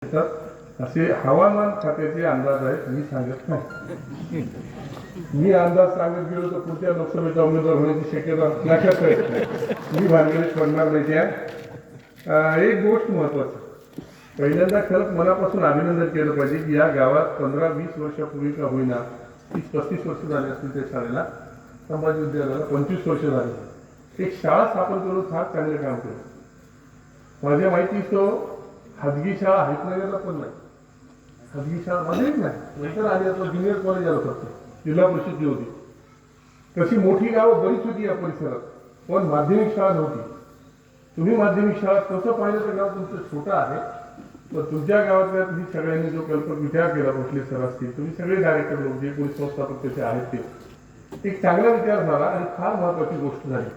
असे हवामान खात्याचे अंदाज आहेत, मी सांगत नाही. मी अंदाज सांगत गेलो तर पुढच्या लोकसभेचा उमेदवार होण्याची शक्यता लक्षात येत. मी भानगडीत पडणार नाही. त्या एक गोष्ट महत्वाची, पहिल्यांदा खरंच मनापासून अभिनंदन केलं पाहिजे की या गावात 15-20 वर्षापूर्वी का होईना 30-35 वर्ष झाले असतील त्या शाळेला, संभाजी विद्यालयाला 25 वर्ष झाली. एक शाळा स्थापन करून फार चांगले काम केलं. माझ्या माहिती तो खाजगी शाळा हायतनगरला पण नाही, खाजगी शाळा मध्येच नाही, नंतर आली आता ज्युनियर कॉलेज आलं फक्त जिल्हा परिषद होती. तशी मोठी गावं बरीच होती या परिसरात, पण माध्यमिक शाळा नव्हती. तुम्ही माध्यमिक शाळा तसं पाहिलं तर गाव तुमचं छोटं आहे, पण तुमच्या गावातल्या तुम्ही सगळ्यांनी जो विचार केला, भोसले सर असतील, तुम्ही सगळे डायरेक्टर लोक जे कोणी संस्थापक त्याचे आहेत ते एक चांगला विचार झाला आणि फार महत्वाची गोष्ट झाली.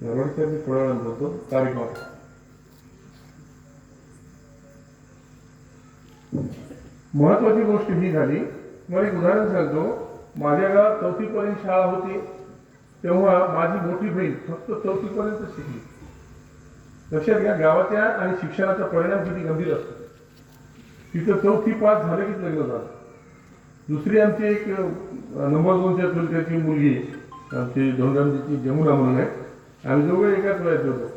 मी थोड्या वेळात बोलतो. तारीख महत्वाची गोष्ट ही झाली. मला एक उदाहरण सांगतो. माझ्या गावात 4थी पर्यंत शाळा होती, तेव्हा माझी मोठी बहीण फक्त 4थी पर्यंत शिकली. लक्षात घ्या, गावाच्या आणि शिक्षणाचा परिणाम किती गंभीर असतो. तिथं 4थी पास झालं की लग्न झालं. दुसरी आमची एक नंबर 2च्या चुलत्याची मुलगी, आमची धोंडरामजीची जमुना म्हणून आहे, आम्ही दोघं एकाच वयाचे होतो.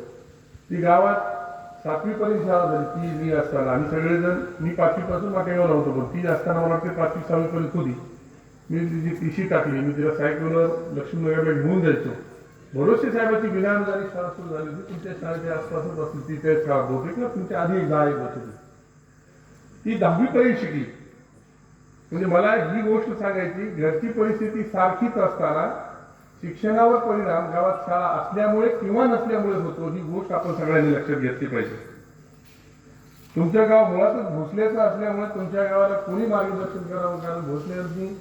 ती गावात 7वी पर्यंत शाळा झाली. ती मी असताना आम्ही सगळेजण, मी 5वी पासून माटेगावला होतो, पण ती असताना मला वाटते 5वी-6वी पर्यंत होती. मी तिची टीसी टाकली. मी तिला सायकलवर लक्ष्मीनगरला घेऊन जायचो. भरोसे साहेबांची विनाअनुदानी शाळा सुरू झाली होती. तुमच्या शाळेच्या आसपासच असतील ती त्या शाळा होती किंवा तुमच्या आधी 10-1 वर्ष होती. ती 10वी पर्यंत शिकली. म्हणजे मला ही गोष्ट सांगायची, घरची परिस्थिती सारखीच असताना शिक्षणावर परिणाम गावात शाळा असल्यामुळे किंवा नसल्यामुळे होतो. ही गोष्ट आपण सगळ्यांनी लक्षात घेतली पाहिजे. तुमचं गाव मुळातच भोसल्याचं असल्यामुळे तुमच्या गावाला कोणी मार्गदर्शन करावं, कारण भोसल्यांनी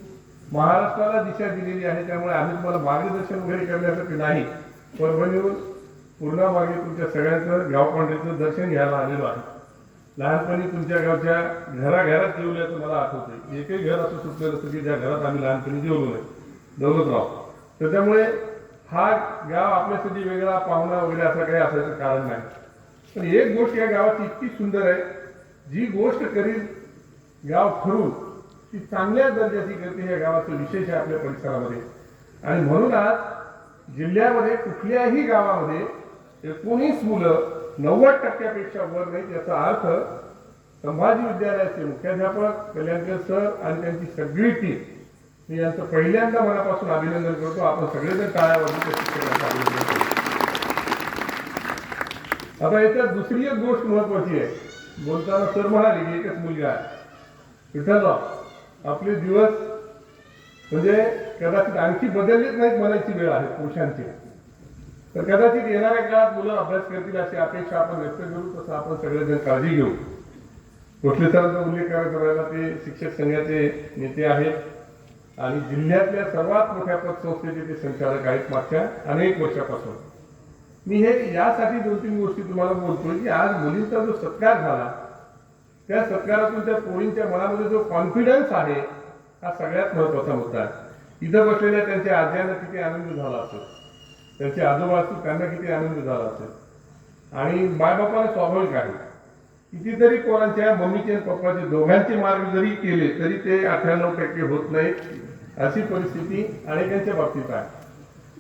महाराष्ट्राला दिशा दिलेली आहे. त्यामुळे आम्ही तुम्हाला मार्गदर्शन वगैरे करण्यासाठी नाही, परभणीहून पूर्णा मार्गे तुमच्या सगळ्यांचं गावपांढरीचं दर्शन घ्यायला आलेलो आहे. लहानपणी तुमच्या गावच्या घराघरात जेवल्याचं मला आठवतंय. एकही घर असं सुटलेलं असतं की ज्या घरात आम्ही लहानपणी जेवलो नाही. दौलतराव. तर त्यामुळे हा गाव आपल्यासाठी वेगळा पाहुणा वगैरे असं काही असायचं कारण नाही. पण एक गोष्ट या गावाची इतकी सुंदर आहे, जी गोष्ट करील गाव ठरवून ती चांगल्या दर्जाची करते. या गावाचं विशेष आहे आपल्या परिसरामध्ये. आणि म्हणून आज जिल्ह्यामध्ये कुठल्याही गावामध्ये 19 मुलं 90% वर नाहीत. याचा अर्थ संभाजी विद्यालयाचे मुख्याध्यापक कल्याणकर सर आणि त्यांची सगळी टीम, मी यांचं पहिल्यांदा मनापासून अभिनंदन करतो. आपण सगळेजण टाळ्या वाजवून त्या शिक्षकांचं अभिनंदन करतो. आता याच्यात दुसरी एक गोष्ट महत्वाची आहे. बोलताना सर म्हणाले की एकच मुलगा आहे. विठ्ठलराव, आपले दिवस म्हणजे कदाचित आणखी बदललेच नाहीत म्हणायची वेळ आहे पुरुषांची. तर कदाचित येणाऱ्या काळात मुलं अभ्यास करतील अशी अपेक्षा आपण व्यक्त करू. तसं आपण सगळेजण काळजी घेऊ. भोसले सरांचा उल्लेख करायला, ते शिक्षक संघाचे नेते आहेत आणि जिल्ह्यातल्या सर्वात मोठ्या पतसंस्थेचे ते संचालक आहेत मागच्या अनेक वर्षापासून. मी हे यासाठी 2-3 गोष्टी तुम्हाला बोलतोय की आज मुलींचा जो सत्कार झाला, त्या सत्कारातून त्या पोरींच्या मनामध्ये जो कॉन्फिडन्स आहे, हा सगळ्यात महत्वाचा मुद्दा आहे. इथं बसलेल्या त्यांच्या आज्यांना किती आनंद झाला असेल, त्यांचे आजोबा असतील त्यांना किती आनंद झाला असेल. आणि मायबापाला स्वाभाविक आहे, कितीतरी पोरांच्या मम्मीचे आणि पप्पाचे दोघांचे मार्ग जरी केले तरी ते 98% होत नाहीत. अशी परिस्थिती अनेकांच्या बाबतीत आहे.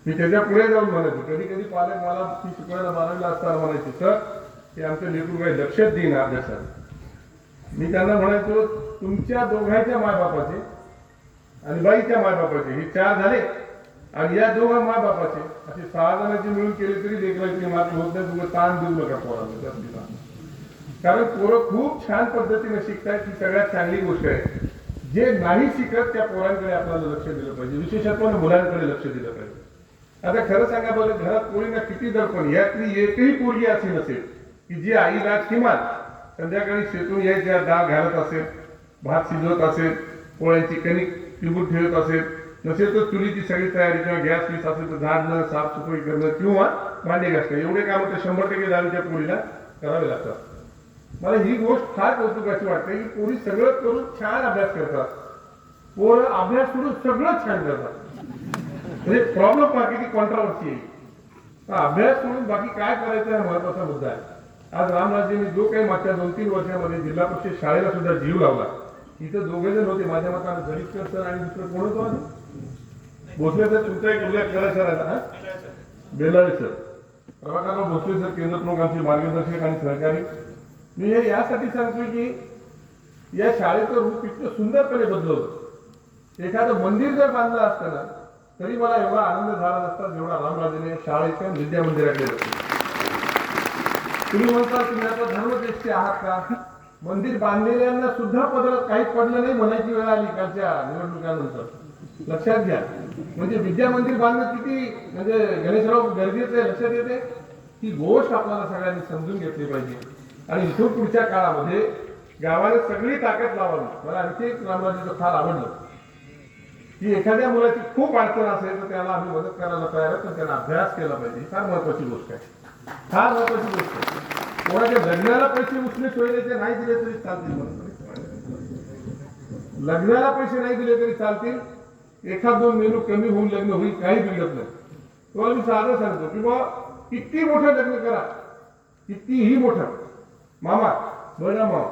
मी त्याच्या पुढे जाऊन म्हणायचो, कधी कधी पालक मला ती शिकवायला 12वीला असताना म्हणायचे, सर हे आमचं लेकरू काही लक्षात देईना अभ्यासात. मी त्यांना म्हणायचो, तुमच्या दोघांच्या मायबापाचे आणि बाईच्या मायबापाचे हे 4 झाले आणि या दोघा मायबापाचे असे 6 जणांचे मिळून केले तरी लेकराची मात्र होत नाही. तुम्ही ताण देऊ नका पोरांना. कारण पोरं खूप छान पद्धतीने शिकतायत, ही सगळ्यात चांगली गोष्ट आहे. जे नाही शिकत त्या पोरांकडे आपल्याला लक्ष दिलं पाहिजे, विशेषत्वाने मुलांकडे लक्ष दिलं पाहिजे. आता खरं सांगा बरं, घरात पोरींना किती दडपण, यातली एकही पोरगी अशी नसेल की जी आईला किमान संध्याकाळी शेतून यायच्या डाळ घालत असेल, भात शिजवत असेल, पोळ्यांची कणिक पिळून ठेवत असेल, नसेल तर चुलीची सगळी तयारी किंवा गॅस पीस असेल तर झाडणं, साफसफाई करणं किंवा भांडे घासणं, एवढे कामं तर 100% दारूच्या पोरीला करावे लागतात. मला ही गोष्ट फार कौतुकाची वाटते की पोरी सगळं करून छान अभ्यास करतात. पोरं अभ्यास करून सगळं छान करतात. म्हणजे प्रॉब्लेम किती कॉन्ट्रावर्सी आहे. अभ्यास सोडून बाकी काय करायचं हा महत्वाचा मुद्दा आहे. आज रामराजेंनी जो काही मागच्या 2-3 वर्षामध्ये जिल्हा परिषद शाळेला सुद्धा जीव लावला. इथं दोघे जण होते माझ्या मताने, दलितकर सर आणि दुसरं कोण होतं भोसले सर. तुमचा एक उल्लेख करा सर आता बेलाळे सर, प्रभाकरराव भोसले सर केंद्र प्रमुख आमचे मार्गदर्शक आणि सहकारी. मी हे यासाठी सांगतोय की या शाळेचं रूप इतकं सुंदरपणे बदललं होतं. एखादं मंदिर जर बांधलं असतं ना तरी मला एवढा आनंद झाला नसता जेवढा रामराजेने शाळेच्या विद्या मंदिराकडे होता. तुम्ही म्हणता तुम्ही आता धर्मज्येष्ठी आहात का? मंदिर बांधलेल्यांना सुद्धा पदरात काही पडलं नाही म्हणायची वेळ आली कालच्या निवडणुकानंतर. लक्षात घ्या. म्हणजे विद्या मंदिर बांधणं किती म्हणजे गणेशराव गरजेचं आहे लक्षात येते. ही गोष्ट आपल्याला सगळ्यांनी समजून घेतली पाहिजे. आणि इथून पुढच्या काळामध्ये गावाने सगळी ताकद लावावी. मला आणखी एक रामराजेचं फार आवडलं की एखाद्या मुलाची खूप अडचण असेल तर त्याला आम्ही मदत करायला तयार आहे, पण त्याला अभ्यास केला पाहिजे. फार महत्वाची गोष्ट आहे, फार महत्वाची गोष्ट आहे. कोणाच्या लग्नाला पैसे उचले सोय द्यायचे नाही दिले तरी चालतील. लग्नाला पैसे नाही दिले तरी चालतील. एखाद 2 मेनू कमी होऊन लग्न होईल, काही बिघडत नाही. तुम्हाला मी साधं सांगतो की बा किती मोठं लग्न करा, कितीही मोठं मामा बरं मामा,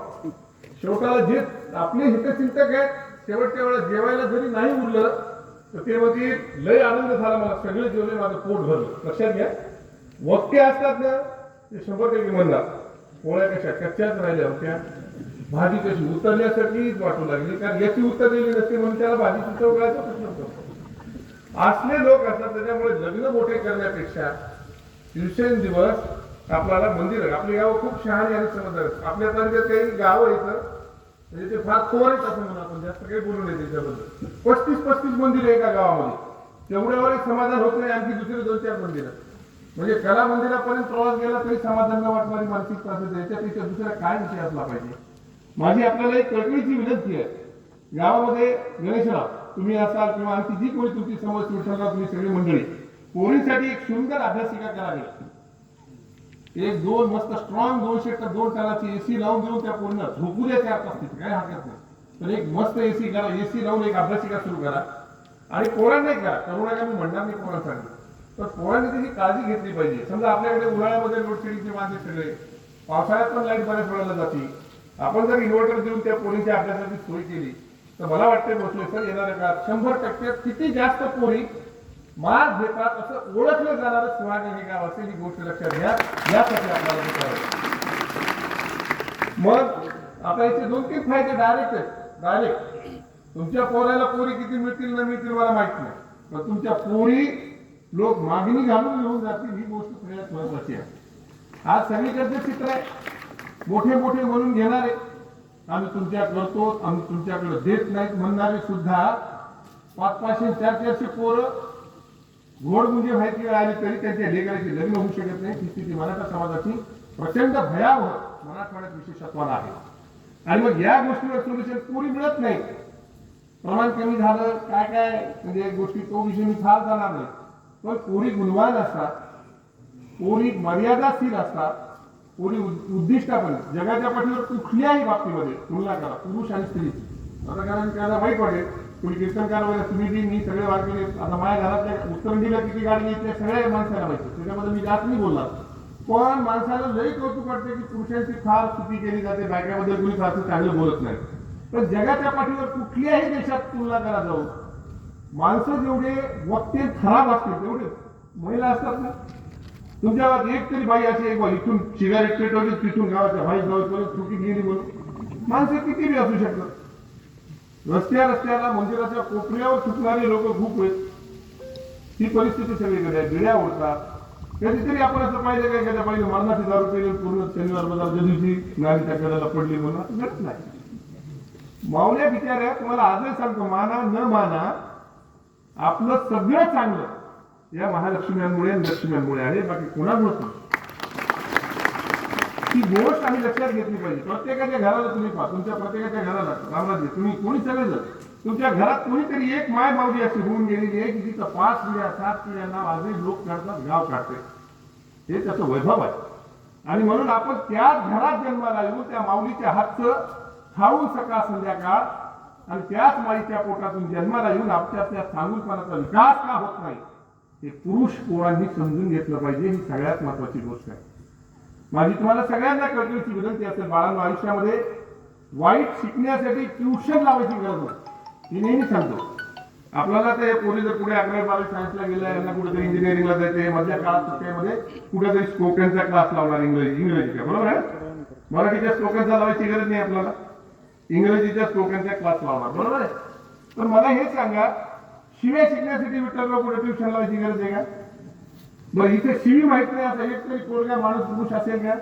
शेवटाला जे आपले हितचिंतक आहेत शेवटच्या वेळेला जेवायला जरी नाही उरलं तर ते मध्ये लय आनंद झाला, मला सगळे जेवले, माझं पोट भरलं. लक्षात घ्या. वक्ते असतात ना ते 100% म्हणणार पोळ्या कशा कच्च्याच राहिल्या होत्या, भाजी कशी उतरल्यासारखीच वाटू लागली, कारण याची उतरलेली नसते म्हणून त्याला भाजी सुचवण्याचा प्रश्न पडतो. असले लोक असतात. त्याच्यामुळे लग्न मोठे करण्यापेक्षा दिवसेंदिवस आपल्याला मंदिर, आपली गाव खूप शहाणी आणि समजदार. आपल्या तालुक्यात काही गाव येतं म्हणजे ते फार खोवारीत असं म्हणून आपण जास्त काही बोलू नये त्याच्याबद्दल. 35 मंदिर एका गावामध्ये, तेवढ्यावर समाधान होत नाही. आणखी दुसरे 2-4 मंदिर म्हणजे कला मंदिरापर्यंत प्रवास गेला तरी समाधान न वाटणारी मानसिकता असेल. याच्यापेक्षा दुसरा काय विषय असला पाहिजे. माझी आपल्याला एक कळकळीची विनंती आहे. गावामध्ये गणेशराव तुम्ही असाल किंवा आणखी जी कोणी तुमची समज विठ्ठलराव तुम्ही सगळी मंडळी, पोरींसाठी एक सुंदर अभ्यासिका करावी. 1-2 मस्त स्ट्रॉंग 2 टनाची एसी लावून देऊन त्या पोरींना झोपू द्या 4 तास तिथे, काही हरकत नाही. तर एक मस्त एसी करा, एसी लावून एक अभ्यासिका सुरू करा. आणि पोरांना करा, तरुणांना मी म्हणणार नाही पोरांना सांगितलं, तर पोरांनी त्याची काळजी घेतली पाहिजे. समजा आपल्याकडे उन्हाळ्यामध्ये लोडशेडिंगचे वांदे सगळे, पावसाळ्यात पण लाईट बऱ्याच वेळेला जाते. आपण जर इन्व्हर्टर देऊन त्या पोरींच्या अभ्यासाची सोय केली तर मला वाटते भोसले सर येणाऱ्या काळात 100% किती जास्त पोरी मार्क घेतात असं ओळखलं जाणारं सुहागणी गाव असेल. ही गोष्ट लक्षात घ्या. यासाठी आपल्याला मग आता याचे 2-3 फायदे डायरेक्ट तुमच्या पोराला पोरी किती मिळतील न मिळतील मला माहित नाही, पण तुमच्या पोरी लोक मागणी घालून घेऊन जातील. ही गोष्ट सगळ्यात महत्वाची आहे. आज सगळीकडचे चित्र आहे. मोठे मोठे म्हणून घेणारे आम्ही तुमच्या करतो, आम्ही तुमच्याकडे देत नाहीत म्हणणारे सुद्धा 500-400 पोरं घोड म्हणजे माहिती आली तरी त्यांच्या लेकराची लग्न होऊ शकत नाही. ही स्थिती मराठा समाजाची प्रचंड भयावह मराठवाड्यात विशेषत्वाला आहे. आणि मग या गोष्टीवर सोल्युशन पुरी मिळत नाही. प्रमाण कमी झालं काय काय म्हणजे गोष्टी तो विषय मी फार जाणार नाही, पण पोरी गुणवान असतात, पोरी मर्यादाशील असतात, पोरी उद्दिष्टापणे जगाच्या पाठीवर कुठल्याही बाबतीमध्ये तुलना करा पुरुष आणि स्त्रीची. आता कारण त्याला वाईट वाटेल, तुम्ही कीर्तनकार वगैरे तुम्ही जी मी सगळे वारकरी, आता माझ्या घरातल्या उत्तरंडीला किती गाडी येते सगळ्या माणसाला माहिती, त्याच्यामध्ये मी जास्त नाही बोलणार. पण माणसाला लई कौतुक वाटते की पुरुषांची फार स्तुती केली जाते, बायकाबद्दल कोणी फारसं चांगलं बोलत नाही. पण जगाच्या पाठीवर कुठल्याही देशात तुलना करा जाऊ, माणसं जेवढे वक्ते खराब असतील तेवढे महिला असतात ना. तुमच्या गावात एक तरी बाई अशी एक इथून सिगारेट पेटवली तिथून गावाच्या बाई जवळ चुकी गेली म्हणून माणसं किती बी असू शकतात. रस्त्याला मंदिराच्या कोपऱ्यावर चुकणारे लोक खूप आहेत. ही परिस्थिती सगळीकडे आहे. बिड्या उडतात. कधीतरी आपण असं पाहिजे काय एखाद्या पाहिजे मरणाची दारू पेली पूर्ण शनिवार बाजार ज्या दिवशी नारीच्या कडाला पडली म्हणून असं घडत नाही. मावल्या बिचाऱ्या तुम्हाला आजही सांगतो, माना न माना आपलं सगळं चांगलं या महालक्ष्म्यांमुळे आणि लक्ष्म्यांमुळे आहे, बाकी कोणामुळे नाही. ही गोष्ट आम्ही लक्षात घेतली पाहिजे. प्रत्येकाच्या घराला तुम्ही पहा, तुमच्या प्रत्येकाच्या घराला रामराजे तुम्ही कोणी सगळेजण तुमच्या घरात कोणीतरी एक माय माऊली अशी होऊन गेलेली आहे की तिचं 5 पिढ्या 7 पिढ्या नाव आजही लोक काढतात, गाव काढते. हे त्याचं वैभव आहे. आणि म्हणून आपण त्याच घरात जन्माला येऊन त्या माऊलीच्या हातचं खाऊन सकाळ संध्याकाळ आणि त्याच माईच्या पोटातून जन्माला येऊन आपल्या चांगुलपणाचा विकास का होत नाही हे पुरुष पोरांनी समजून घेतलं पाहिजे. ही सगळ्यात महत्वाची गोष्ट आहे. माझी तुम्हाला सगळ्यांना कळकळीची विनंती असेल, बाळांनो आयुष्यामध्ये वाईट शिकण्यासाठी ट्युशन लावायची गरज नाही. मी नेहमी सांगतो आपल्याला ते पोरी जर पुढे 11वी 12वी सायन्सला गेल्या, यांना कुठेतरी इंजिनिअरिंगला जायचे, मधल्या काळात सुट्ट्यामध्ये कुठेतरी स्पोकनचा क्लास लावणार इंग्रजीचा, बरोबर आहे. मराठीच्या स्पोकनचा लावायची गरज नाही आपल्याला, इंग्रजीच्या स्पोकनचा क्लास लावणार, बरोबर आहे. पण मला हे सांगा, शिव्या शिकण्यासाठी विठ्ठलराव कुठे ट्युशन लावायची गरज आहे का? बरं इथे शिवी माहित नाही असा एक तरी पोरगा माणूस पुरुष असेल का?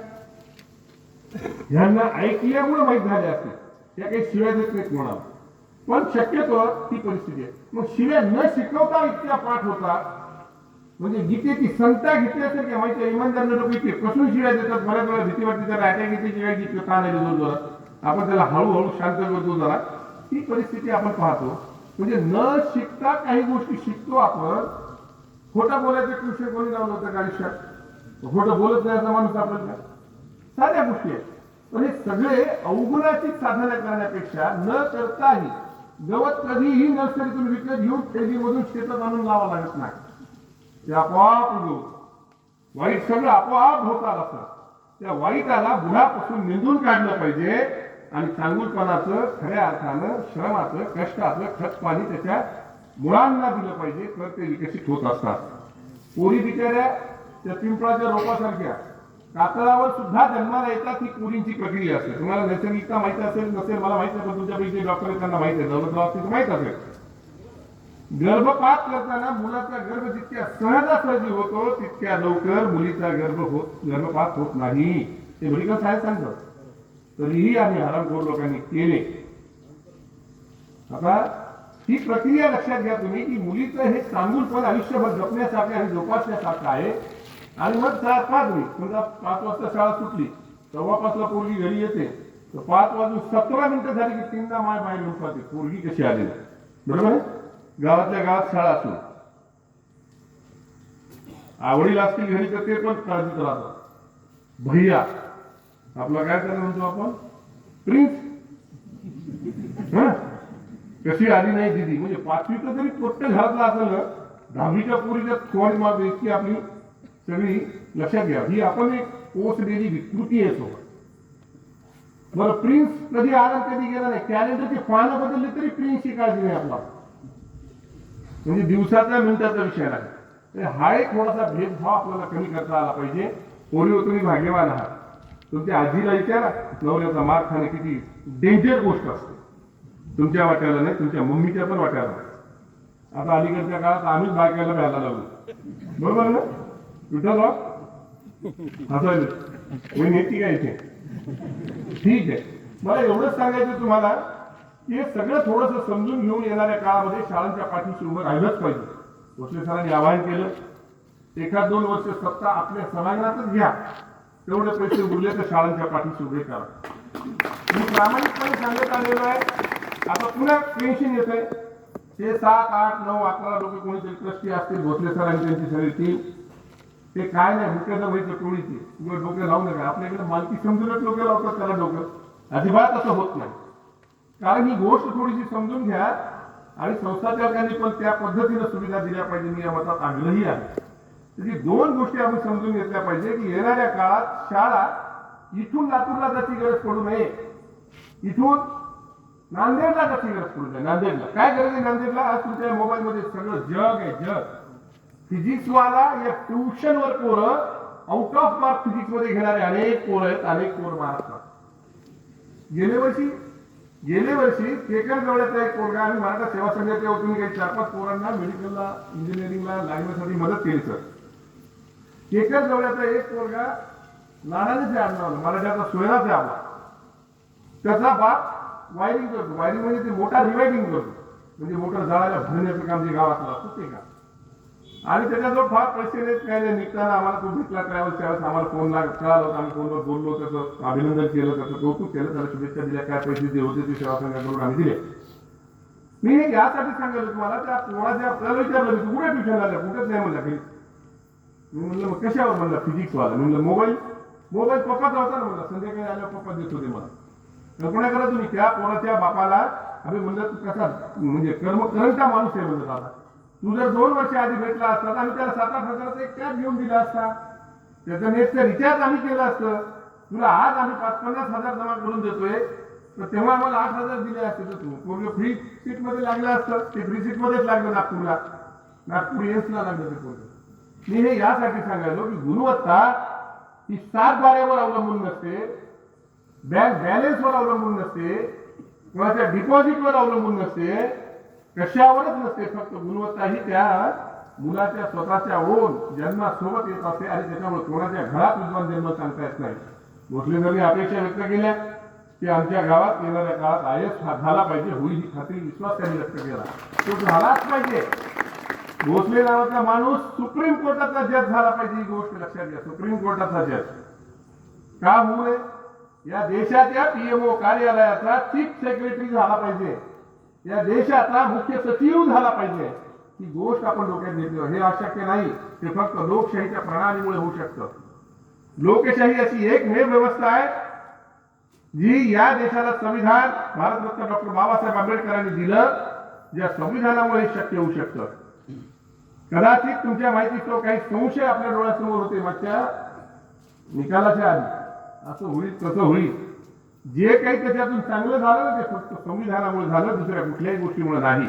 ह्यांना ऐकल्यामुळे माहित झाले असते, त्या काही शिव्या देत नाहीत कोणाला. पण शक्यतो ती परिस्थिती आहे. मग शिव्या न शिकवता इतक्या पाठ होता, म्हणजे गीतेची संता घेतली असेल की माहिती आहे. इमानदार लोक इतके कसून शिव्या देतात, बऱ्याच वेळा भीती वाटते त्याला अटॅक येते, शिव्या घेतली का नाही जोर जोरात, आपण त्याला हळूहळू शांत करतो जरा. ती परिस्थिती आपण पाहतो. म्हणजे न शिकता काही गोष्टी शिकतो आपण. खोटं बोलायचं ट्युशन कोणी लावलं होतं का आयुष्यात? खोटं बोलत नाही असा माणूस आपल्याला, साध्या गोष्टी आहेत. पण हे सगळे अवगुणाची साधना करण्यापेक्षा न करताही गवत कधीही नर्सरीतून विकत घेऊन थैलीमधून शेतात आणून लावा लागत नाही, ते आपोआप उगवतं. वाईट सगळं आपोआप होत आलं असतं. त्या वाईटाला बुडापासून निंदून काढलं पाहिजे आणि चांगुलपणाचं खऱ्या अर्थानं श्रमाचं कष्टाचं खत पाणी त्याच्या मुळांना दिलं पाहिजे, तर ते विकसित होत असतात. पोरी बिचाऱ्या त्या पिंपळाच्या रोपासारख्या कातळावर सुद्धा जन्माला येतात. ही पोरींची प्रक्रिया असते. तुम्हाला नैसर्गिकता माहिती असेल नसेल मला माहिती नाही, पण तुमच्यापैकी डॉक्टर आहेत त्यांना माहिती आहे, दौलतराव माहित असेल. गर्भपात करताना मुलाचा गर्भ जितक्या सहजासहजी होतो तितक्या लवकर मुलीचा गर्भपात होत नाही. ते मेडिकल सायन्स सांगतात. तरीही आम्ही हरामखोर लोकांनी केले. आता ही प्रक्रिया लक्षात घ्या तुम्ही की मुलीचं हे चांगुलपण आयुष्यभर जपण्यासारखं आणि जोपासण्यासारखं आहे. आणि मग 4-5 समजा 5 वाजता शाळा सुटली, 4:15ला पोरगी घरी येते, तर 5:17 झाली की तीनदा माय बाहेर उठवाते, पोरगी कशी आली, बरोबर आहे. गावातल्या गावात शाळा असून आवडील असतील घरी तर ते पण काळजीत राहतात. भैया आपला काय त्याला म्हणतो आपण, प्रिन्स, कशी आली नाही दिदी. म्हणजे 5वीचा जरी पोट्ट घरातला असेल ना, 10वीच्या पोरीच्या थोडी माग इतकी आपली सगळी लक्षात घ्या. ही आपण एक पोचलेली विकृती आहे सोबत. बरं प्रिन्स कधी आला कधी गेला नाही, कॅलेंडरचे पानं बदलले तरी प्रिन्सची काळजी नाही आपला. म्हणजे दिवसाचा मिनिटाचा विषय नाही. हा एक थोडासा भेदभाव आपल्याला कमी करता आला पाहिजे. पोरीवर तुम्ही भाग्यवान आहात. तुमच्या आजीला विचारा, नवऱ्याचा मार खाणे किती डेंजर गोष्ट असते. तुमच्या वाट्याला नाही, तुमच्या मम्मीच्या पण वाट्याला. आता अलीकडच्या काळात आम्हीच बायकायला भ्यायला लागलो, बरोबर ना विठ्ठलराव? हसायला नेती काय इथे, ठीक आहे. मला एवढंच सांगायचं तुम्हाला की हे सगळं थोडंसं समजून घेऊन येणाऱ्या काळामध्ये शाळांच्या पाठीशी उभं राहिलंच पाहिजे. भोसले सरांनी आवाहन केलं, 1-2 वर्ष सत्ता आपल्या सभागृहातच घ्या, तेवढे पैसे उरले तर शाळांच्या पाठीशी उभे करा. मी प्रामाणिकपणे सांगत आलेलो आहे. आता पुन्हा पेन्शन येत आहे. ते 7, 8, 9, 11 लोक कोणीतरी ट्रस्टी असतील, भोसले सर आणि त्यांची सगळी टीम. ते काय नाही मुख्याचं व्हायचं टोळीची डोके लावू नका. आपल्याकडे मालकी समजूनच लोक लावतात त्याला डोकं. अजिबात असं होत नाही. कारण ही गोष्ट थोडीशी समजून घ्या आणि संस्थाचालकांनी पण त्या पद्धतीने सुविधा दिल्या पाहिजे. मी या मतात आग्रही आहे. त्याची 2 गोष्टी आपण समजून घेतल्या पाहिजे की येणाऱ्या काळात शाळा इथून लातूरला जायची गरज पडू नये, इथून नांदेडला जायची गरज पडू नये. नांदेडला काय गरज आहे? नांदेडला आज तुमच्या मोबाईल मध्ये सगळं जग आहे. जग फिजिक्स वाला या ट्युशन वर पोरं आउट ऑफ मार्क फिजिक्स मध्ये घेणारे अनेक पोरं आहेत, अनेक पोरं महाराष्ट्रात. गेले वर्षी केकर जवळचा एक पोरगा, आम्ही मराठा सेवा संघाच्या वतीने काही 4-5 पोरांना मेडिकलला इंजिनिअरिंगला लागण्यासाठी मदत केली सर. केकर जवळचा एक पोरगा नानाने आणला, मराठ्याचा सोयराचा आला. त्याचा बाप वायरिंग करतो. वायरिंग म्हणजे ते मोटार रिवायडिंग करतो, म्हणजे मोटर जाळायला भरण्याचं काम जे गावातलं असतं ते काम. आणि त्याच्याजवळ फार पैसे नाहीत, काय नाही. निघताना आम्हाला तो भेटला ट्रॅव्हल्स, त्यावेळेस आम्हाला फोन कळाला होता. आम्ही फोनवर बोललो, त्याचं अभिनंदन केलं, त्याचं कौतुक केलं, त्याला शुभेच्छा दिल्या. काय पैसे जे होते ते सेवा संघाकडून आम्ही दिले. मी हे यासाठी सांगितलं तुम्हाला, त्या पोळाच्या आपल्याला विचारलं तू कुठे ट्युशन आल्या, कुठेच नाही म्हणला घरी. मी म्हणलं मग कशावर? म्हणला फिजिक्स वाला. म्हणलं मोबाईल पप्पाचा होता ना. म्हणला संध्याकाळी आल्यावर पप्पा देत होते मला. कल्पना करा तुम्ही, त्या पोराच्या बापाला आम्ही म्हणलं तू कसा म्हणजे कर्मकरंचा माणूस आहे. म्हणलं दादा तू जर 2 वर्ष आधी भेटला असता तर आम्ही त्याला 7-8 हजाराचा एक कॅब घेऊन दिला असता. त्याचं नेटचं रिचार्ज आम्ही केलं असतं, तुला आज आम्ही 50,000 जमा करून देतोय, तर तेव्हा आम्हाला 8,000 दिले असते तर तू पूर्ण फ्री सीट मध्ये लागलं असतं. ते फ्री सीट मध्येच लागलं नागपूरला, नागपूर एम्सला लागलं ते पूर्ण. मी हे यासाठी सांगायलो की गुणवत्ता ही सातबाऱ्यावर अवलंबून नसते, बँक बॅलन्सवर अवलंबून नसते, कोणाच्या डिपॉझिटवर अवलंबून नसते, कशावरच नसते. फक्त गुणवत्ता ही त्या मुलाच्या स्वतःच्या ओन जन्मासोबत येत असते आणि त्याच्यामुळे कोणाच्या घरात विद्वान जन्म सांगता येत नाही. भोसलेंनी अपेक्षा व्यक्त केल्या की आमच्या गावात येणाऱ्या काळात IAS झाला पाहिजे, होईल ही खात्री विश्वास त्यांनी व्यक्त केला. तो झालाच पाहिजे. भोसले नावाचा माणूस सुप्रीम कोर्टाचा जज झाला पाहिजे, ही गोष्ट लक्षात घ्या. सुप्रीम कोर्टाचा जज का होऊ नये? या देशाच्या PMO कार्यालयाचा चीफ सेक्रेटरी झाला पाहिजे, या देशाचा मुख्य सचिव झाला पाहिजे. ही गोष्ट आपण डोक्यात घेतली. हे अशक्य नाही, ते फक्त लोकशाहीच्या प्रणालीमुळे होऊ शकतं. लोकशाही अशी एकमेव व्यवस्था आहे जी या देशाला संविधान भारतरत्न डॉक्टर बाबासाहेब आंबेडकरांनी दिलं, ज्या संविधानामुळे शक्य होऊ शकतं. कदाचित तुमच्या माहितीचं काही संशय आपल्या डोळ्यासमोर होते मागच्या निकालाच्या आधी, असं होईल तसं होईल. जे काही त्याच्यातून चांगलं झालं ना ते फक्त संविधानामुळे झालं, दुसऱ्या कुठल्याही गोष्टीमुळे नाही.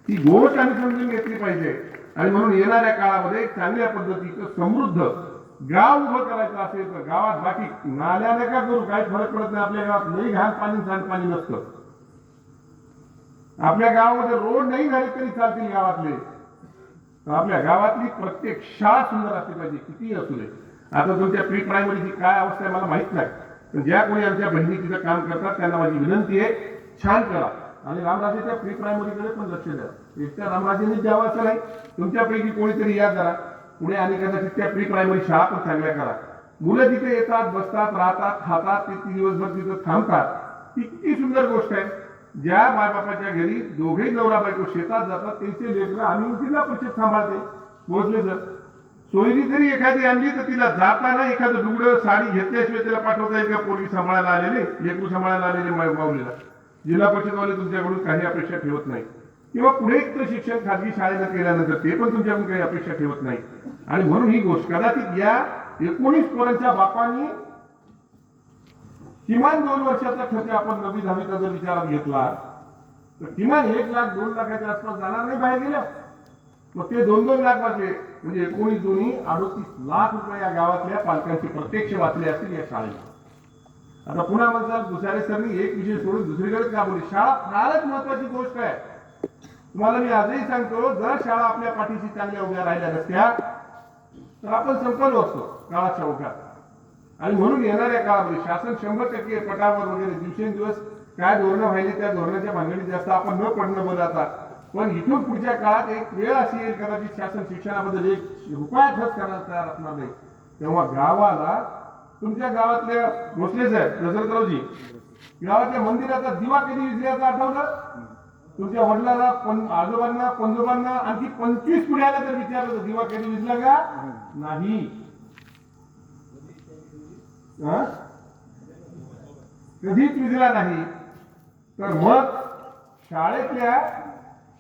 ती गोष्ट आम्ही समजून घेतली पाहिजे. आणि म्हणून येणाऱ्या काळामध्ये चांगल्या पद्धतीचं समृद्ध गाव उभं करायचं असेल तर गावात बाकी नाल्या नका करू, काही फरक पडत नाही. आपल्या गावात लई घाण पाणी सांडपाणी नसतं. आपल्या गावामध्ये रोड नाही झाले तरी चालतील गावातले. आपल्या गावातली प्रत्येक शाळा सुंदर असली पाहिजे, कितीही असू दे. आता तुमच्या प्री प्रायमरीची काय अवस्था आहे मला माहित नाही, पण ज्या कोणी आमच्या बहिणी तिथं काम करतात त्यांना माझी विनंती आहे, छान करा. आणि रामराजेच्या प्री प्रायमरीकडे पण लक्ष द्या. एकट्या रामराजेंनी द्यावं असं नाही, तुमच्यापैकी कोणीतरी या जरा पुढे आणि कदाचित त्या प्री प्रायमरी शाळा पण चांगल्या करा. मुलं तिथे येतात, बसतात, राहतात, खातात, ते दिवसभर तिथं थांबतात. ती किती सुंदर गोष्ट आहे. ज्या मायबापाच्या घरी दोघेही नवरा बायको शेतात जातात, त्यांचे लेकरं आम्ही जिल्हा परिषद सांभाळते. मोजले जर सोयरी जरी एखादी आणली तर तिला जाताना एखादं डुगडं साडी घेतल्याशिवाय तिला पाठवता येईल का? पोरगी सांभाळायला आलेले, लेकरू सांभाळायला आलेले माऊलीला जिल्हा परिषदवाले तुमच्याकडून काही अपेक्षा ठेवत नाही. किंवा पुढे इतकं शिक्षण खाजगी शाळेनं केल्यानंतर ते पण तुमच्याकडून काही अपेक्षा ठेवत नाही. आणि म्हणून ही गोष्ट कदाचित या 19 पोरांच्या बापांनी किमान 2 वर्षाचा खर्च आपण 9वी 10वीचा जर विचारात घेतला तर किमान 1 लाख 2 लाखाच्या आसपास जाणार नाही बाहेर गेल्या. मग ते 2-2 लाख वाचले म्हणजे 19 दोन्ही 38 लाख रुपये या गावातल्या पालकांचे प्रत्यक्ष वाचले असतील या शाळेला. आता पुन्हा म्हणतात दुसऱ्या सरनी एक विषय सोडून दुसरीकडे का बोलली. शाळा फारच महत्वाची गोष्ट आहे. तुम्हाला मी आजही सांगतो, जर शाळा आपल्या पाठीशी चांगल्या उभ्या राहिल्या नसत्या तर आपण संपलो असतो काळाच्या ओघात. आणि म्हणून येणाऱ्या काळामध्ये शासन 100% पटावर वगैरे दिवसेंदिवस काय धोरणं व्हायली त्या धोरणाच्या भानगडीत जास्त आपण न पडणं बरं. आता पण इथून पुढच्या काळात एक वेळ अशी येईल कदाचित शासन शिक्षणाबद्दल 1 रुपया खर्च करायला तयार असणार नाही. तेव्हा गावाला तुमच्या गावातल्या भोसले साहेब दशरथरावजी गावातल्या मंदिराचा दिवा कधी विजल्याचं आठवलं? तुमच्या वडिलांना आजोबांना पंजोबांना आणखी 25 पिढ्याला जर विचारलं तर दिवा कधी विजला का? नाही. कधीच विजला नाही. तर मग शाळेतल्या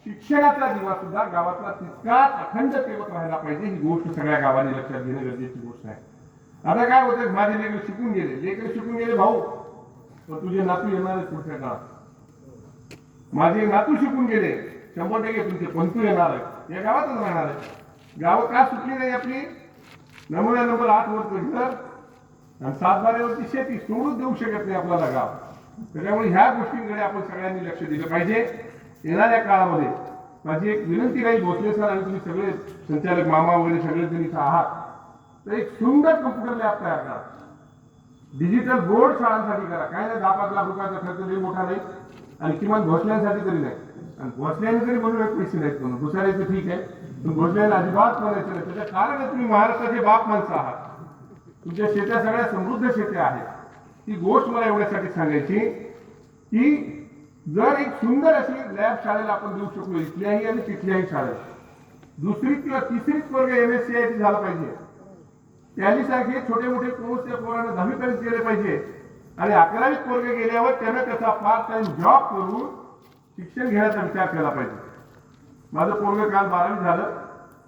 शिक्षणाचा दिवा सुद्धा गावातला तितकाच अखंड तेवत राहायला पाहिजे. ही गोष्ट सगळ्या गावांनी लक्षात घेणं गरजेची गोष्ट आहे. आता काय होतं, माझे लेकर शिकून गेले, लेकर शिकून गेले भाऊ, तर तुझे नातू येणार आहे पुढच्या काळात. माझे नातू शिकून गेले, 100% तुमचे पंतू येणार आहे, या गावातच राहणार आहे. गाव का सुटली नाही आपली? नमुना नंबर 8 वरचं घर आणि 7 बाऱ्यावरची शेती सोडून देऊ शकत नाही आपल्याला गाव. त्याच्यामुळे ह्या गोष्टींकडे आपण सगळ्यांनी लक्ष दिलं पाहिजे. येणाऱ्या काळामध्ये माझी एक विनंती राहील भोसले सर आणि तुम्ही सगळे संचालक मामा वगैरे सगळे जण इथं आहात, तर एक सुंदर कम्प्युटर लॅब तयार करा. डिजिटल बोर्ड शाळांसाठी करा. काय नाही 10-5 लाख रुपयाचा खर्च लई मोठा नाही आणि किमान भोसल्यांसाठी तरी नाही. आणि भोसल्याने तरी म्हणून पैसे नाहीत म्हणून दुसऱ्याचे ठीक आहे, पण भोसल्याला अजिबात म्हणायचं नाही. त्याचं कारण तुम्ही महाराष्ट्राचे बाप माणसं आहात. तुमच्या शेत्या सगळ्या समृद्ध शेत्या आहेत. ती गोष्ट मला एवढ्यासाठी सांगायची की जर एक सुंदर अशी लॅब शाळेला आपण देऊ शकलो इथल्याही आणि तिथल्याही शाळेत, 2री किंवा 3रीत वर्ग MSCIT झाला पाहिजे. त्यासारखे छोटे मोठे कोर्स त्या पोरांना 10वी पर्यंत केले पाहिजे आणि 11वीत वर्ग गेल्यावर त्यानं त्याचा पार्ट टाइम जॉब करून शिक्षण घेण्याचा विचार केला पाहिजे. माझं पोरग काल 12वी झालं.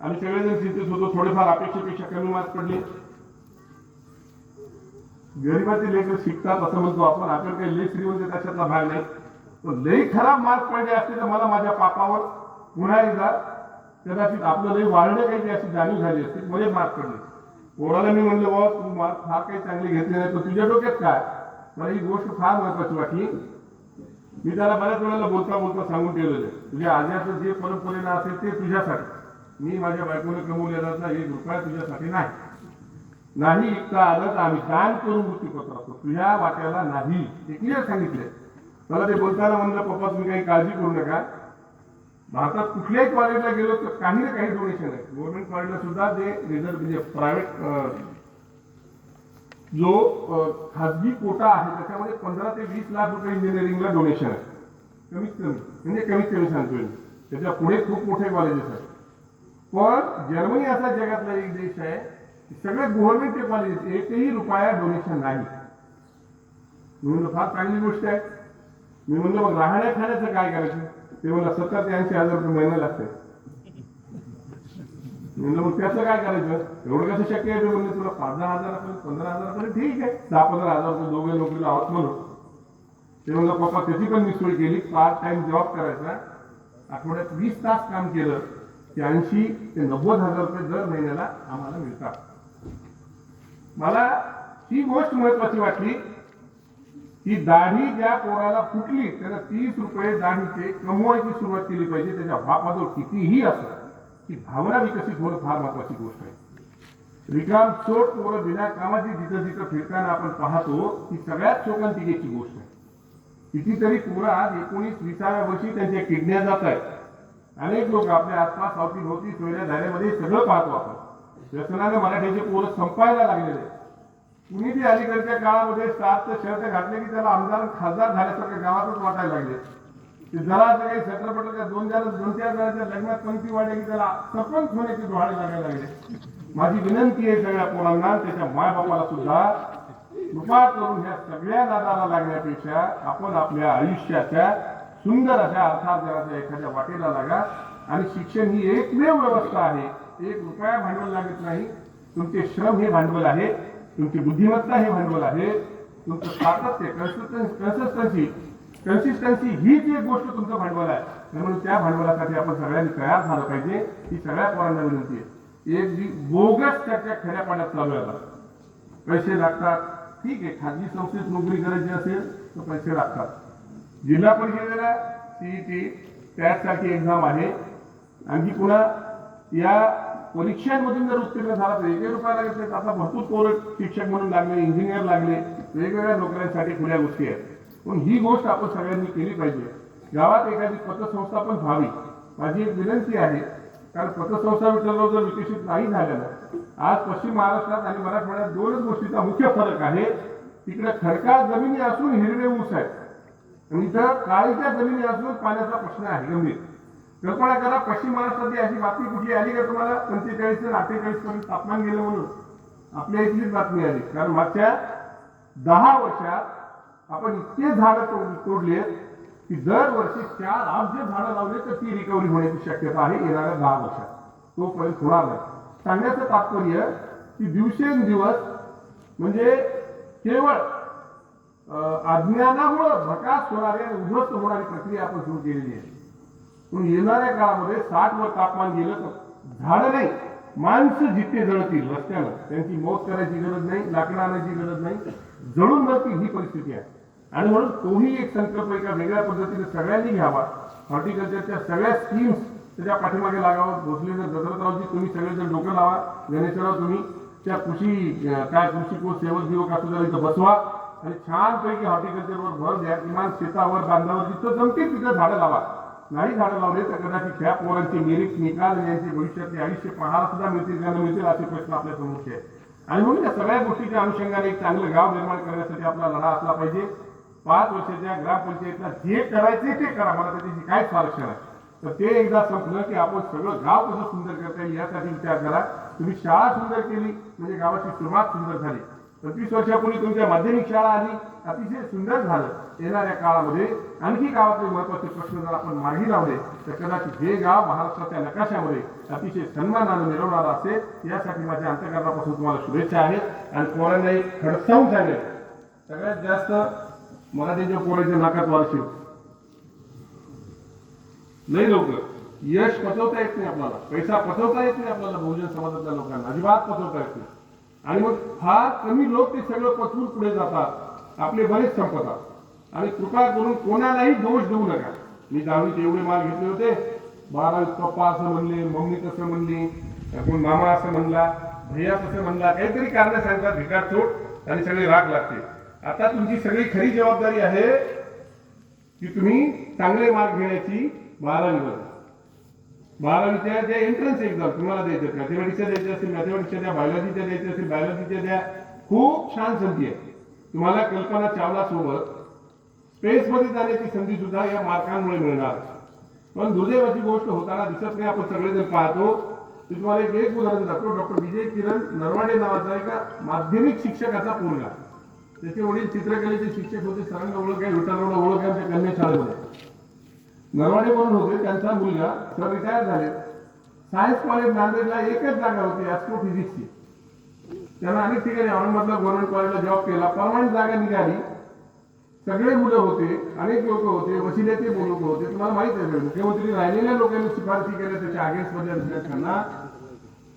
आम्ही सगळेजण चिंतित होतो, थोडेफार अपेक्षेपेक्षा कमी मार्क पडले. गरिबाचे लेकर शिकतात असं म्हणतो आपण. आपण काही लई श्रीमंत त्याच्यातला भाग नाही. पण लई खराब मार्क पडले असते तर मला माझ्या पापावर पुन्हा एकदा कदाचित आपलं लई वाढणं काही अशी जाणीव झाली असते. मध्ये मार्क पडले. पोराला मी म्हणलं बाबा तू मार्क फार काही चांगले घेतले नाही, तर तुझ्या डोक्यात काय. मला ही गोष्ट फार महत्वाची वाटली. मी त्याला बऱ्याच वेळेला बोलता बोलता सांगून ठेवलेलं आहे, तुझ्या आज्याचं जे परंपरेनं असेल ते तुझ्यासाठी. मी माझ्या बायकोने कमवलेला 1 रुपया तुझ्यासाठी नाही. नाही इतका आलं तर आम्ही दान करून मृत्यूपत्र असतो, तुझ्या वाट्याला नाही. हे क्लिअर सांगितले. मला ते बोलताना म्हणलं पप्पा तुम्ही काही काळजी करू नका. भारतात कुठल्याही कॉलेजला गेलो तर काही ना काही डोनेशन आहे. गव्हर्नमेंट कॉलेजला सुद्धा जे रिझल्ट म्हणजे प्रायव्हेट जो खाजगी कोटा आहे त्याच्यामध्ये 15 ते 20 लाख रुपये इंजिनिअरिंगला डोनेशन आहे. कमीत कमी म्हणजे कमीत कमी सांगतोय. त्याच्या पुढे खूप मोठे कॉलेजेस आहेत. पण जर्मनी असा जगातला एक देश आहे सगळे गव्हर्नमेंटचे कॉलेजेस एकही रुपया डोनेशन नाही. मी म्हणलं फार चांगली गोष्ट आहे. मी म्हणलं मग राहण्या खाण्याचं काय करायचं. ते मला 70 ते 80 हजार रुपये महिना लागते. म्हणलं मग त्याचं काय करायचं. एवढं कसं शक्य आहे. म्हणलं तुला 5-10 हजारापर्यंत 15 हजारापर्यंत ठीक आहे. 10-15 हजार रुपये दोघे नोकरीला आहोत म्हणून. ते म्हणलं पप्पा त्याची पण मी सोय केली. पार्ट टाइम जॉब करायचा. आठवड्यात 20 तास काम केलं की 80 ते 90 हजार रुपये दर महिन्याला आम्हाला मिळतात. मला ही गोष्ट महत्वाची वाटली की दाढी ज्या पोराला फुटली त्याला 30 रुपये दाढीचे कमवायची सुरुवात केली पाहिजे. त्याच्या बापाजवळ कितीही असलं की भावना विकसित होणं फार महत्वाची गोष्ट आहे. रिकाम चोट पोरं बिना कामाची जिथं जिथं फिरताना आपण पाहतो ती सगळ्यात शोकांतिकेची गोष्ट आहे. कितीतरी पोरं आज 19-20व्या वर्षी त्यांच्या किडन्या जात आहेत. अनेक लोक आपल्या आसपास अवतीभोवती सोयऱ्या धाऱ्यामध्ये सगळं पाहतो आपण. व्यसनाने मराठीचे पोरं संपायला लागलेले. कुणी बी अलीकडच्या काळामध्ये स्टारचं शर्ट घातले की त्याला आमदार खासदार झाल्यासारख्या गावातच वाटायला लागले. जरा असं काही सटरपटच्या 2-4 जणांच्या लग्नात पंक्ती वाढली की त्याला सरपंच होण्याचे डोहाळे लागायला लागले. माझी विनंती आहे सगळ्या पोरांना त्याच्या मायबापाला सुद्धा कृपा करून ह्या सगळ्या नादाला लागण्यापेक्षा आपण आपल्या आयुष्याच्या सुंदर अशा अर्थार्जनाच्या एखाद्या वाटेला लागा. आणि शिक्षण ही एकमेव व्यवस्था आहे. 1 रुपया भांडवल लागत नाही. तुमचे श्रम हे भांडवल आहे. तुमची बुद्धिमत्ता हे भांडवल आहे. तुमचं सातत्य कन्सिस्टन्सी हीच एक गोष्ट तुमचं भांडवल आहे. म्हणून त्या भांडवलासाठी आपण सगळ्यांनी तयार झालं पाहिजे. ही सगळ्या पोरांना विनंती आहे. एक जी बोगस चर्चा खऱ्या पाण्यात चालू आहे. पैसे लागतात ठीक आहे. खाजगी संस्थेत नोकरी करायची असेल तर पैसे लागतात. जिल्हा परिषदेला CET त्यासाठी एक्झाम आहे. आणखी पुन्हा या परीक्षांमधून जर उत्तीर्ण झाला तर 1 रुपया लागत नाही. आता भरपूर पोरं शिक्षक म्हणून लागले, इंजिनियर लागले, वेगवेगळ्या नोकऱ्यांसाठी खुल्या गोष्टी आहेत. पण ही गोष्ट आपण सगळ्यांनी केली पाहिजे. गावात एखादी पतसंस्था पण व्हावी माझी एक विनंती आहे. कारण पतसंस्था विचारलं जर विकसित नाही झाल्या ना आज पश्चिम महाराष्ट्रात आणि मराठवाड्यात 2च गोष्टीचा मुख्य फरक आहे. तिकडे खडकाळ जमिनी असून हिरवे ऊस आहेत आणि इथं काळीच्या जमिनी असून पाण्याचा प्रश्न आहे गंभीर. कल्पना करा पश्चिम महाराष्ट्रातली अशी बातमी कुठली आली का तुम्हाला. 45 ते 48 पर्यंत तापमान गेलं म्हणून आपल्या इथलीच बातमी आली. कारण मागच्या 10 वर्षात आपण इतके झाडं तोडलेत की दरवर्षी 4 अब्ज झाडं लावले तर ती रिकव्हरी होण्याची शक्यता आहे येणाऱ्या 10 वर्षात. तोपर्यंत होणार नाही. सांगण्याचं तात्पर्य की दिवसेंदिवस म्हणजे केवळ अज्ञानामुळे भकास होणारी आणि उद्ध्वस्त होणारी प्रक्रिया आपण सुरू केलेली आहे. पण येणाऱ्या काळामध्ये 60 वर तापमान गेलं तर झाडं नाही माणसं जिथे जळतील रस्त्यानं त्यांची मौत करायची गरज नाही, लाकडं आणायची गरज नाही, जळून मरतील ही परिस्थिती आहे. आणि म्हणून तोही एक संकल्प एका वेगळ्या पद्धतीने सगळ्यांनी घ्यावा. हॉर्टिकल्चरच्या सगळ्या स्कीम्स त्याच्या पाठीमागे लागावं. भोसलेनं दशरथरावजी तुम्ही सगळेजण डोकं लावा. गणेशराव तुम्ही त्या कृषी कोष सेवक दिवक असू इथं बसवा आणि छानपैकी हॉर्टिकल्चरवर भर द्या. किमान शेतावर बांधावर जिथं जमतील तिथं झाडं लावा. नाही झाडं लावले तर कदाचित त्या पोरांचे मेरिट निकाल यांचे भविष्यातले आयुष्य पाहायला सुद्धा मिळतील त्यांना मिळतील असे प्रश्न आपल्या समोरचे आहेत. आणि म्हणून या सगळ्या गोष्टीच्या अनुषंगाने एक चांगलं गाव निर्माण करण्यासाठी आपला लढा असला पाहिजे. 5 वर्षाच्या ग्रामपंचायतला जे करायचे ते करा. मला त्याची काय स्वारस्य आहे. तर ते एकदा संपलं की आपण सगळं गाव कसं सुंदर करता येईल यासाठी विचार करा. तुम्ही शाळा सुंदर केली म्हणजे गावाची सुरुवात सुंदर झाली. 25 वर्षापूर्वी तुमच्या माध्यमिक शाळा आली अतिशय सुंदर झालं. येणाऱ्या काळामध्ये आणखी गावातले महत्वाचे प्रश्न जर आपण मार्गी लावले तर कदाचित हे गाव महाराष्ट्राच्या नकाशामध्ये अतिशय सन्मानाने मिळवणारा असेल यासाठी माझ्या अंतःकरणापासून तुम्हाला शुभेच्छा आहेत. आणि पोरांना एक खडसावून सांगेल, सगळ्यात जास्त मराठीच्या पोरांच्या नाकात वारशी नाही. लवकर यश पचवता येत नाही आपल्याला, पैसा पचवता येत नाही आपल्याला, बहुजन समाजातल्या लोकांना अजिबात पचवता येत नाही. आणि मग फार कमी लोक ते सगळं पचवून पुढे जातात, आपले बरेच संपतात. आणि कृपा करून कोणालाही दोष देऊ नका. मी 10वीत एवढे मार्क घेतले होते, 12वीत पप्पा असं म्हणले, मम्मी तसं म्हणली, कोण मामा असं म्हणला, भैया तसं म्हणला, काहीतरी कारण सांगतात, भिकार चोट आणि सगळे राग लागते. आता तुमची सगळी खरी जबाबदारी आहे की तुम्ही चांगले मार्क घेण्याची. 12वीच्या जे एंट्रन्स एक्झाम तुम्हाला द्यायचे, मॅथमॅटिक्सच्या द्यायचे असेल मॅथमॅटिक्सच्या द्या, बायोलॉजीच्या द्यायचे असेल बायोलॉजीच्या द्या. खूप छान संधी आहे तुम्हाला. कल्पना चावला सोबत स्पेस मध्ये जाण्याची संधी सुद्धा या मार्कांमुळे मिळणार. पण दुर्दैवाची गोष्ट होताना दिसत नाही, आपण सगळेजण पाहतो. मी तुम्हाला एक उदाहरण दाखवतो. डॉक्टर विजय किरण नरवाडे नावाचा एका माध्यमिक शिक्षकाचा मुलगा, त्याचे वडील चित्रकलेचे शिक्षक होते, सरांना ओळख आहे, विठ्ठलरावला ओळख आहे, आमच्या कन्या शाळेमध्ये नरवाडे म्हणून होते. त्यांचा मुलगा सर रिटायर झाले. सायन्स कॉलेज नांदेडला एकच जागा होती ॲस्ट्रोफिजिक्सची. त्यांना अनेक ठिकाणी औरंगाबादला गव्हर्नमेंट कॉलेजला जॉब केला, परमनंट जागा निघाली. सगळे मुलं होते, अनेक लोक होते, वशिल्याचे लोक होते. तुम्हाला माहित आहे, मुख्यमंत्री राहिलेल्या लोकांनी शिफारशी केल्या त्याच्या अगेन्स्टमध्ये विद्यार्थ्यांना,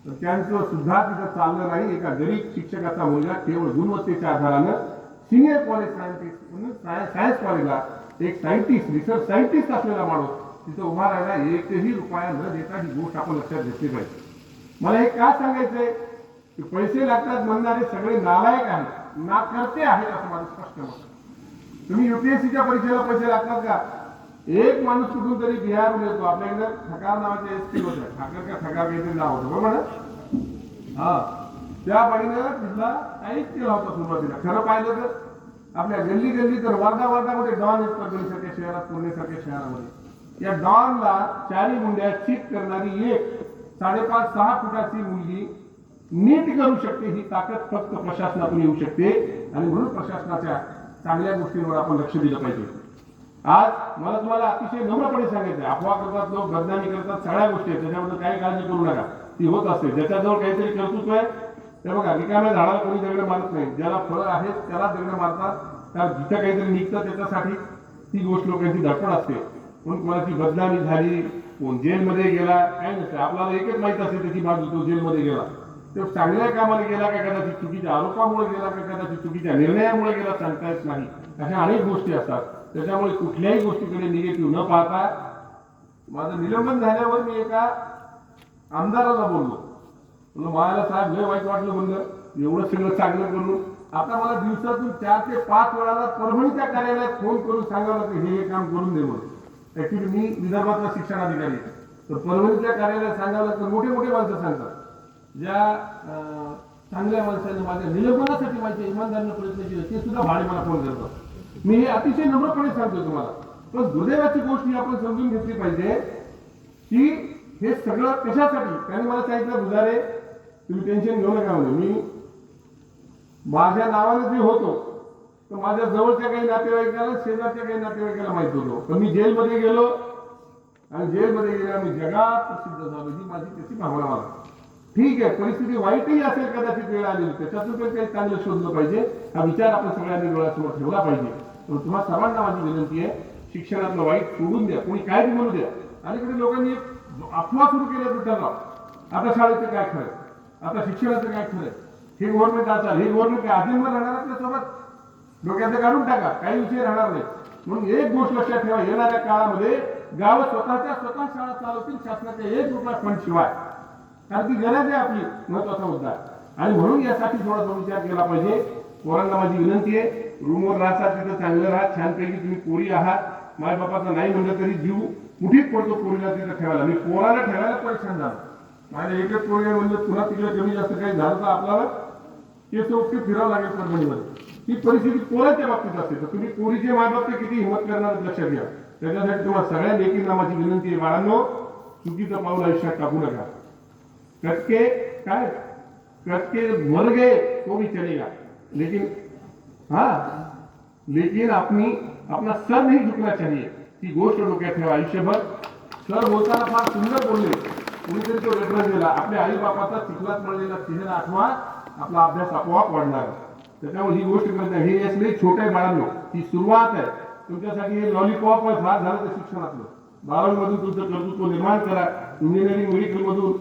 तर त्यांचं सुद्धा तिथं चाललं नाही. एका गरीब शिक्षकाचा मुलगा केवळ गुणवत्तेच्या आधारानं सिनियर कॉलेज सायंटिस्ट म्हणून सायन्स कॉलेजला एक सायंटिस्ट, रिसर्च सायंटिस्ट असलेला माणूस तिथं उभा राहिला. एकही रुपया न देता ही गोष्ट आपण लक्षात घेतली पाहिजे. मला हे का सांगायचंय की पैसे लागतात म्हणणारे सगळे नालायक आहेत, नाकर्ते आहेत असं माझं स्पष्ट मत. तुम्ही युपीएससीच्या परीक्षेला पैसे लागतात का? एक माणूस कुठून तरी बिहारून येतो, आपल्याकडे ठकार नावाचे एसटी होते, ठाकर का ठकार काहीतरी नाव होतं बरोबर ना, हा, त्या बाईनं तिथला काहीच केला होता सुरुवातीला. खरं पाहिलं तर आपल्या गल्ली गल्ली तर वर्धामध्ये डॉन आहेत परभणीसारख्या शहरात, पुणेसारख्या शहरामध्ये. या डॉनला चारी मुंड्या चित करणारी एक 5.5-6 फुटाची मुलगी नीट करू शकते. ही ताकद फक्त प्रशासनातून येऊ शकते. आणि म्हणून प्रशासनाच्या चांगल्या गोष्टींवर आपण लक्ष दिलं पाहिजे. आज मला तुम्हाला अतिशय नम्रपणे सांगायचं आहे, अफवा करतात लोक, बदनामी करतात, सगळ्या गोष्टी आहेत, त्याच्याबद्दल काही काळजी करू नका, ती होत असते. ज्याच्याजवळ काहीतरी कर्तृत्व आहे ते बघा, रिकाम्या झाडाला कोणी दगड मारत नाही, ज्याला फळं आहेत त्याला दगड मारतात. त्या जिथं काहीतरी निघतं त्याच्यासाठी ती गोष्ट लोकांची धडपड असते. पण कोणाची बदनामी झाली, कोण जेलमध्ये गेला, काय नसतं. आपल्याला एकच माहित असते त्याची बाजू, तो जेलमध्ये गेला तो चांगल्या कामाला गेला का, कदाचित चुकीच्या आरोपामुळे गेला का, कदाचित चुकीच्या निर्णयामुळे गेला, सांगता येत नाही. अशा अनेक गोष्टी असतात. त्याच्यामुळे कुठल्याही गोष्टीकडे निगेटिव्ह न पाहता, माझं निलंबन झाल्यावर मी एका आमदाराला बोललो, मला साहेब लय वाईट वाटलं, म्हणलं एवढं सगळं चांगलं करून आता मला दिवसातून 4 ते 5 वेळाला परभणीच्या कार्यालयात फोन करून सांगावं की हे काम करून दे म्हणून. ऍक्च्युली मी विदर्भातला शिक्षणाधिकारी, तर परभणीच्या कार्यालयात सांगावं तर मोठे मोठे माणसं सांगतात. ज्या चांगल्या माणसाने माझ्या निलंबनासाठी माझ्या इमानदारीने प्रयत्न केले ते सुद्धा भाडे मला फोन करतात. मी हे अतिशय नम्रपणे सांगतो तुम्हाला. पण दुर्दैवाची गोष्ट ही आपण समजून घेतली पाहिजे की हे सगळं कशासाठी. त्याने मला सांगितलं, गुजारे तुम्ही टेन्शन घेऊ नका म्हणजे, मी माझ्या नावाने जे होतो तर माझ्या जवळच्या काही नातेवाईकाला, शेजारच्या काही नातेवाईकाला माहित होतो. पण मी जेलमध्ये गेलो आणि जेलमध्ये गेल्यावर मी जगात प्रसिद्ध झालो, ही माझी त्याची भावना मला. ठीक आहे, परिस्थिती वाईटही असेल, कदाचित वेळ आली, त्याच्यातून काही चांगलं शोधलं पाहिजे. हा विचार आपण सगळ्यांनी डोळ्यासमोर ठेवला पाहिजे. पण तुम्हाला सर्वांना माझी विनंती आहे, शिक्षणातलं वाईट सोडून द्या, कोणी काय म्हणू द्या. अलीकडे लोकांनी अफवा सुरू केल्या विठ्ठलराव, आता शाळेचं काय खरं, आता शिक्षणाचं काय खरं, हे गव्हर्नमेंट आता, हे गव्हर्नमेंट काय आधीवर राहणार आपल्यासोबत, डोक्याचं काढून टाका, काही विषय राहणार नाही. म्हणून एक गोष्ट लक्षात ठेवा, येणाऱ्या काळामध्ये गाव स्वतः शाळा चालवतील शासनाच्या 1 रुपया फंड शिवाय, कारण ती गरज आहे आपली, महत्वाचा मुद्दा. आणि म्हणून यासाठी थोडा विचार केला पाहिजे. पोरांना माझी विनंती आहे, रूमवर राहा, तिथं चांगलं राहा, छानपैकी तुम्ही पोरी आहात. मायबापाचा नाही म्हणलं तरी जीव कुठेच पडतो पोरीला तिथं ठेवायला. मी पोराला ठेवायला परेशान झालो. माझ्या एकच पोरी म्हणलं पुन्हा तिकडे कमी जास्त काही झालं तर आपल्याला केस उठके फिरावं लागेल परभणीमध्ये. ही परिस्थिती पोराच्या बाबतीत असते. तर तुम्ही पोरीचे मायबाप ते किती हिंमत करणार लक्षात घ्या. त्याच्यासाठी तुम्हाला सगळ्या लेकींना माझी विनंती आहे, बाळांनो चुकीचं पाऊल आयुष्यात टाकू नका. कटके काय कटके मर गए तो भी चलेगा, लेकिन लेकिन अपना सर नहीं झुकना चाहिए. ही गोष्ट डोक्यात ठेवा आयुष्यभर. सर बोलताना फार सुंदर बोलले, कुणीतरी तो रेफरन्स दिला, आपल्या आई बापाचा चिखलात पडलेला चेहरा आठवा, आपला अभ्यास आपोआप वाढणार. त्याच्यामुळे ही गोष्ट करत नाही. हे असले छोटे बाळांनो, ही सुरुवात आहे तुमच्यासाठी. हे लॉलीपॉप फार झालं तर शिक्षणातलं. 12वी मधून तुमचं कर्तृत्व निर्माण करा. इंजिनिअरिंग मेडिकल मधून,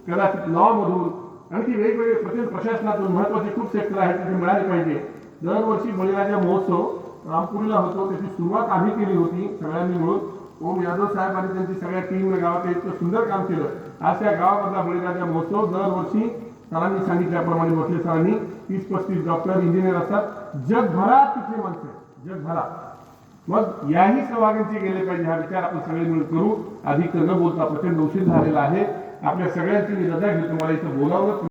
कदाचित लॉ मधून, आणखी वेगवेगळे प्रशासनातून महत्वाचे खूप सेक्टर आहेत तिथे मिळाले पाहिजे. दरवर्षी बळीराजा महोत्सव रामपुरीला होतो. त्याची सुरुवात आम्ही केली होती सगळ्यांनी मिळून. ओम यादव साहेब आणि त्यांची सगळ्या टीमने गावात इतकं सुंदर काम केलं. आज त्या गावामधला बळीराजा महोत्सव दरवर्षी सरांनी सांगितल्याप्रमाणे भोसले सरांनी 30-35 डॉक्टर इंजिनियर असतात. जगभरात तिथले माणसं आहेत, जगभरात. मग याही सहभागांचे गेले पाहिजे हा विचार आपण सगळे मिळून करू. अधिक न बोलता प्रचंड उशीर झालेला आहे. आपल्या सगळ्यांची मी रजा घेतो. मला इथं बोलावलं.